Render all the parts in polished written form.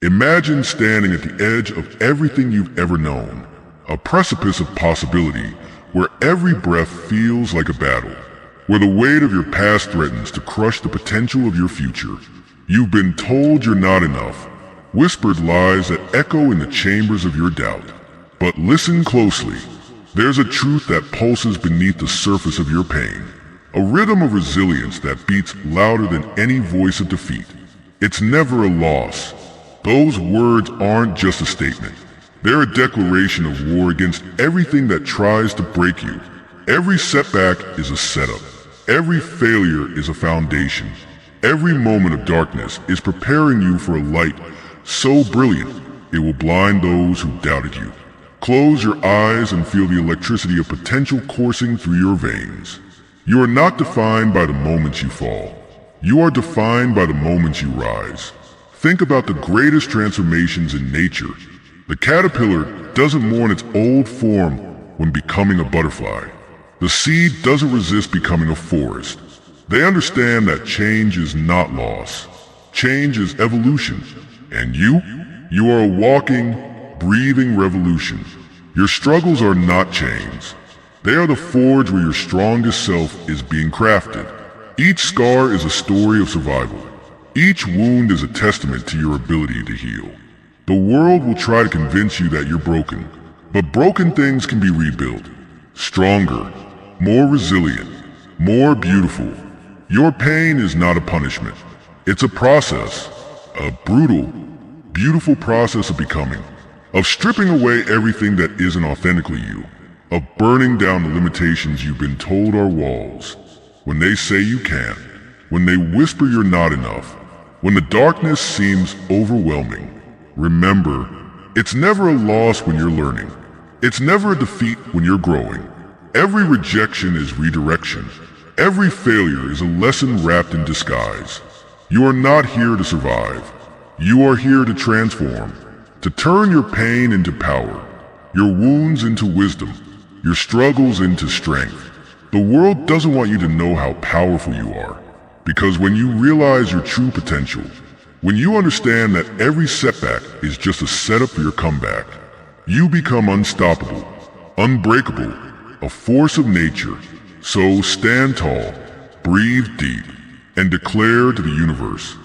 Imagine standing at the edge of everything you've ever known, a precipice of possibility where every breath feels like a battle, where the weight of your past threatens to crush the potential of your future. You've been told you're not enough, whispered lies that echo in the chambers of your doubt. But listen closely. There's a truth that pulses beneath the surface of your pain, a rhythm of resilience that beats louder than any voice of defeat. It's never a loss. Those words aren't just a statement. They're a declaration of war against everything that tries to break you. Every setback is a setup. Every failure is a foundation. Every moment of darkness is preparing you for a light so brilliant it will blind those who doubted you. Close your eyes and feel the electricity of potential coursing through your veins. You are not defined by the moments you fall. You are defined by the moments you rise. Think about the greatest transformations in nature. The caterpillar doesn't mourn its old form when becoming a butterfly. The seed doesn't resist becoming a forest. They understand that change is not loss. Change is evolution. And you are a walking, breathing revolution. Your struggles are not chains. They are the forge where your strongest self is being crafted. Each scar is a story of survival. Each wound is a testament to your ability to heal. The world will try to convince you that you're broken, but broken things can be rebuilt. Stronger, more resilient, more beautiful. Your pain is not a punishment. It's a process, a brutal, beautiful process of becoming, of stripping away everything that isn't authentically you, of burning down the limitations you've been told are walls. When they say you can't, when they whisper you're not enough, when the darkness seems overwhelming, remember, it's never a loss when you're learning. It's never a defeat when you're growing. Every rejection is redirection. Every failure is a lesson wrapped in disguise. You are not here to survive. You are here to transform, to turn your pain into power, your wounds into wisdom, your struggles into strength. The world doesn't want you to know how powerful you are, because when you realize your true potential, when you understand that every setback is just a setup for your comeback, you become unstoppable, unbreakable, a force of nature. So stand tall, breathe deep, and declare to the universe,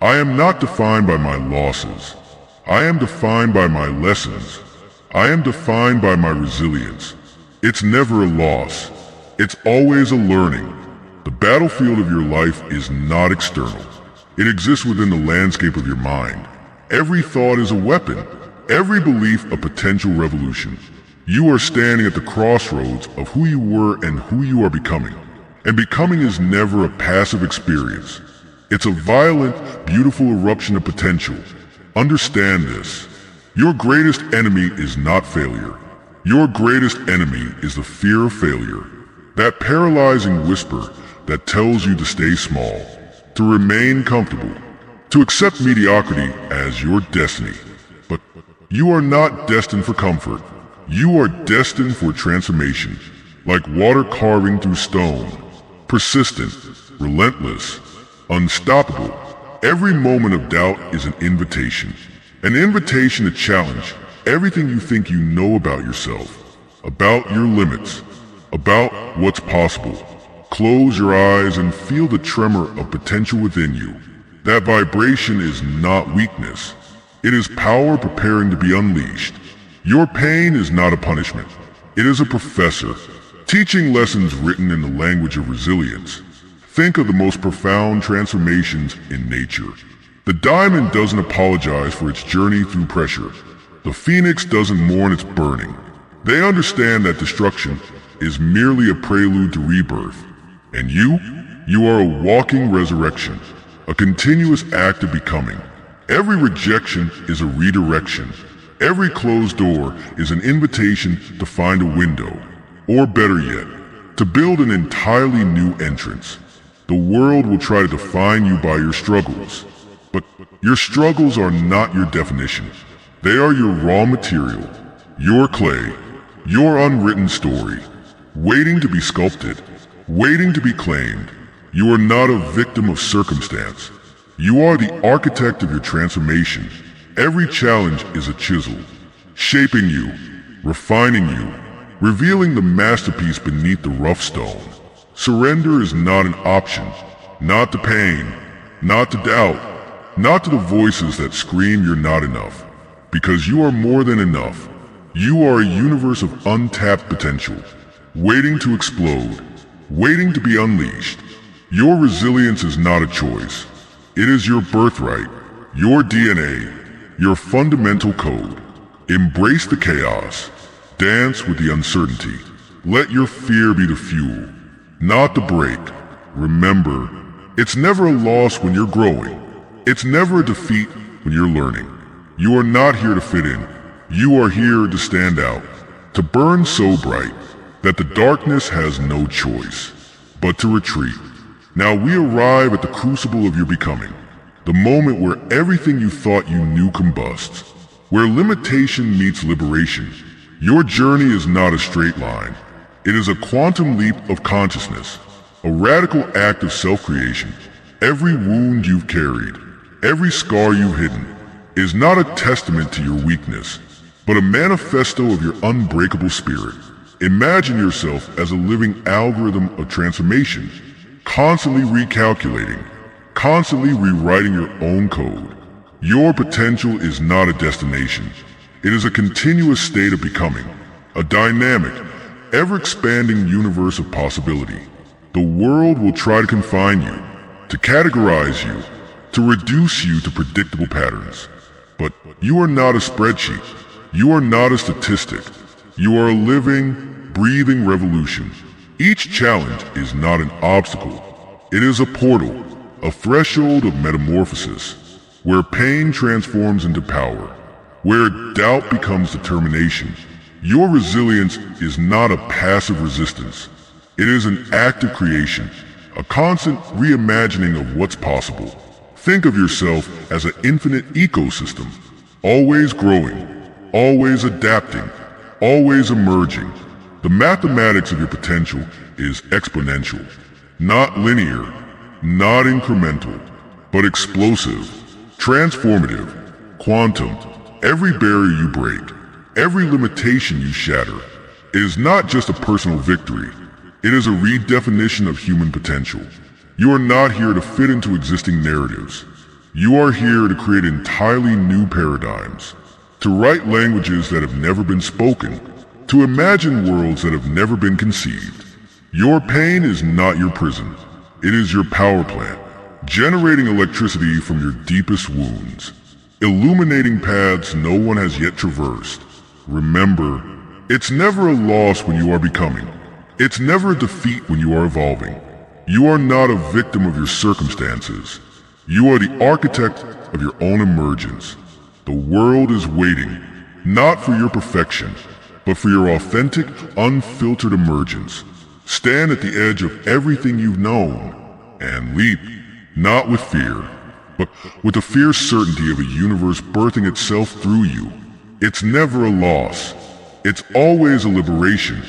I am not defined by my losses. I am defined by my lessons. I am defined by my resilience. It's never a loss. It's always a learning. The battlefield of your life is not external. It exists within the landscape of your mind. Every thought is a weapon. Every belief a potential revolution. You are standing at the crossroads of who you were and who you are becoming. And becoming is never a passive experience. It's a violent, beautiful eruption of potential. Understand this. Your greatest enemy is not failure. Your greatest enemy is the fear of failure. That paralyzing whisper that tells you to stay small, to remain comfortable, to accept mediocrity as your destiny. But you are not destined for comfort. You are destined for transformation, like water carving through stone. Persistent, relentless, unstoppable. Every moment of doubt is an invitation to challenge everything you think you know about yourself, about your limits, about what's possible. Close your eyes and feel the tremor of potential within you. That vibration is not weakness. It is power preparing to be unleashed. Your pain is not a punishment. It is a professor, teaching lessons written in the language of resilience. Think of the most profound transformations in nature. The diamond doesn't apologize for its journey through pressure. The phoenix doesn't mourn its burning. They understand that destruction is merely a prelude to rebirth. And you are a walking resurrection, a continuous act of becoming. Every rejection is a redirection. Every closed door is an invitation to find a window, or better yet, to build an entirely new entrance. The world will try to define you by your struggles, but your struggles are not your definition. They are your raw material, your clay, your unwritten story, waiting to be sculpted, waiting to be claimed. You are not a victim of circumstance. You are the architect of your transformation, Every challenge is a chisel, shaping you, refining you, revealing the masterpiece beneath the rough stone. Surrender is not an option, not to pain, not to doubt, not to the voices that scream you're not enough. Because you are more than enough. You are a universe of untapped potential, waiting to explode, waiting to be unleashed. Your resilience is not a choice. It is your birthright, your DNA, your fundamental code. Embrace the chaos. Dance with the uncertainty. Let your fear be the fuel, not the brake. Remember, it's never a loss when you're growing. It's never a defeat when you're learning. You are not here to fit in. You are here to stand out, to burn so bright that the darkness has no choice but to retreat. Now we arrive at the crucible of your becoming, the moment where everything you thought you knew combusts, where limitation meets liberation. Your journey is not a straight line. It is a quantum leap of consciousness, a radical act of self-creation. Every wound you've carried, every scar you've hidden, is not a testament to your weakness, but a manifesto of your unbreakable spirit. Imagine yourself as a living algorithm of transformation, constantly recalculating, constantly rewriting your own code. Your potential is not a destination. It is a continuous state of becoming, a dynamic, ever-expanding universe of possibility. The world will try to confine you, to categorize you, to reduce you to predictable patterns. But you are not a spreadsheet. You are not a statistic. You are a living, breathing revolution. Each challenge is not an obstacle. It is a portal, a threshold of metamorphosis, where pain transforms into power, where doubt becomes determination. Your resilience is not a passive resistance. It is an active creation, a constant reimagining of what's possible. Think of yourself as an infinite ecosystem, always growing, always adapting, always emerging. The mathematics of your potential is exponential, not linear, not incremental, but explosive, transformative, quantum. Every barrier you break, every limitation you shatter, it is not just a personal victory. It is a redefinition of human potential. You are not here to fit into existing narratives. You are here to create entirely new paradigms, to write languages that have never been spoken, to imagine worlds that have never been conceived. Your pain is not your prison. It is your power plant, generating electricity from your deepest wounds, illuminating paths no one has yet traversed. Remember, it's never a loss when you are becoming. It's never a defeat when you are evolving. You are not a victim of your circumstances. You are the architect of your own emergence. The world is waiting, not for your perfection, but for your authentic, unfiltered emergence. Stand at the edge of everything you've known, and leap, not with fear, but with the fierce certainty of a universe birthing itself through you. It's never a loss. It's always a liberation.